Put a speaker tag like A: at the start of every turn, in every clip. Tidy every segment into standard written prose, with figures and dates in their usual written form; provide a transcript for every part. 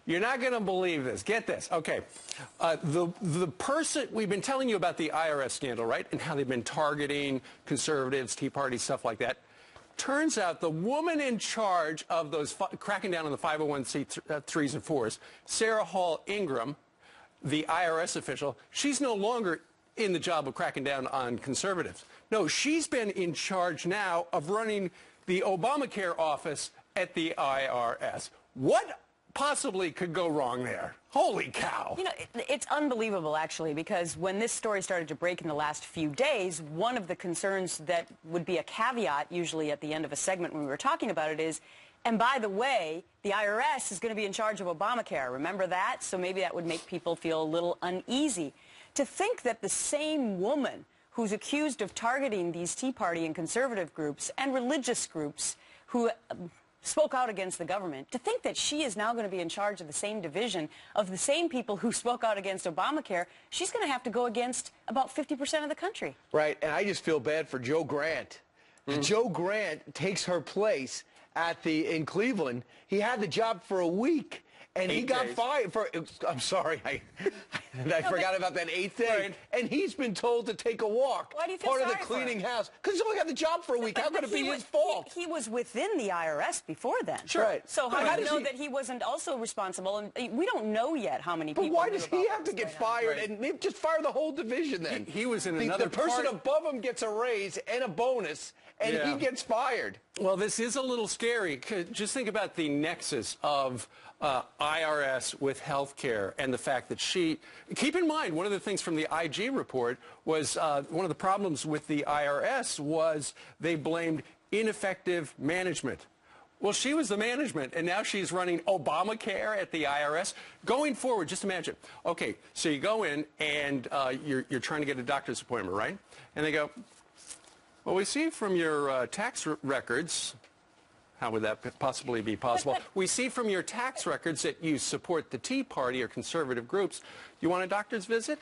A: You're not going to believe this. Get this. Okay. The person, we've been telling you about the IRS scandal, right? And how they've been targeting conservatives, Tea Party, stuff like that. Turns out the woman in charge of those cracking down on the 501c3s and 4s, Sarah Hall Ingram, the IRS official, she's no longer in the job of cracking down on conservatives. No, she's been in charge now of running the Obamacare office at the IRS. What possibly could go wrong there? Holy cow.
B: You know, it's unbelievable, actually, because when this story started to break in the last few days, one of the concerns that would be a caveat, usually at the end of a segment when we were talking about it, is, and by the way, the IRS is going to be in charge of Obamacare. Remember that? So maybe that would make people feel a little uneasy. To think that the same woman who's accused of targeting these Tea Party and conservative groups and religious groups who spoke out against the government, to think that she is now going to be in charge of the same division of the same people who spoke out against Obamacare, she's going to have to go against about 50% of the country.
C: Right, and I just feel bad for Joe Grant. Joe Grant takes her place in Cleveland. He had the job for a week. And he got fired for, I'm sorry, I forgot about that 8th day. Right. And he's been told to take a walk.
B: Why do you feel
C: part
B: sorry
C: of the cleaning
B: for
C: house. Because he's only got the job for a week. How could it be his fault?
B: He was within the IRS before then.
C: Sure. Right.
B: So how do you know that he wasn't also responsible? And we don't know yet how many people.
C: But why does he have to get fired?
A: Right.
C: And maybe just fire the whole division then?
A: He was in another
C: The person above him gets a raise and a bonus, and he gets fired.
A: Well, this is a little scary. Just think about the nexus of IRS with health care and the fact that keep in mind, one of the things from the IG report was one of the problems with the IRS was they blamed ineffective management. Well, she was the management, and now she's running Obamacare at the IRS. Going forward, just imagine, okay, so you go in and you're trying to get a doctor's appointment, right? And they go, well, we see from your tax records. How would that possibly be possible? We see from your tax records that you support the Tea Party or conservative groups. You want a doctor's visit?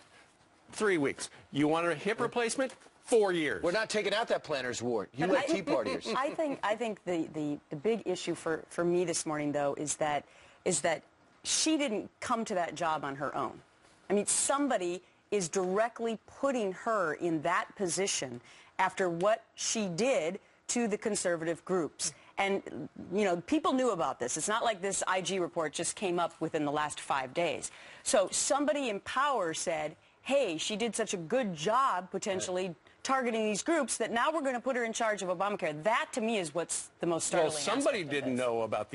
A: 3 weeks. You want a hip replacement? 4 years.
C: We're not taking out that planner's ward. You let Tea Partiers.
B: I think the big issue for me this morning, though, is that she didn't come to that job on her own. I mean, somebody is directly putting her in that position after what she did to the conservative groups. And, you know, people knew about this. It's not like this IG report just came up within the last 5 days. So somebody in power said, hey, she did such a good job potentially targeting these groups that now we're going to put her in charge of Obamacare. That, to me, is what's the most startling.
A: Well, somebody didn't know about the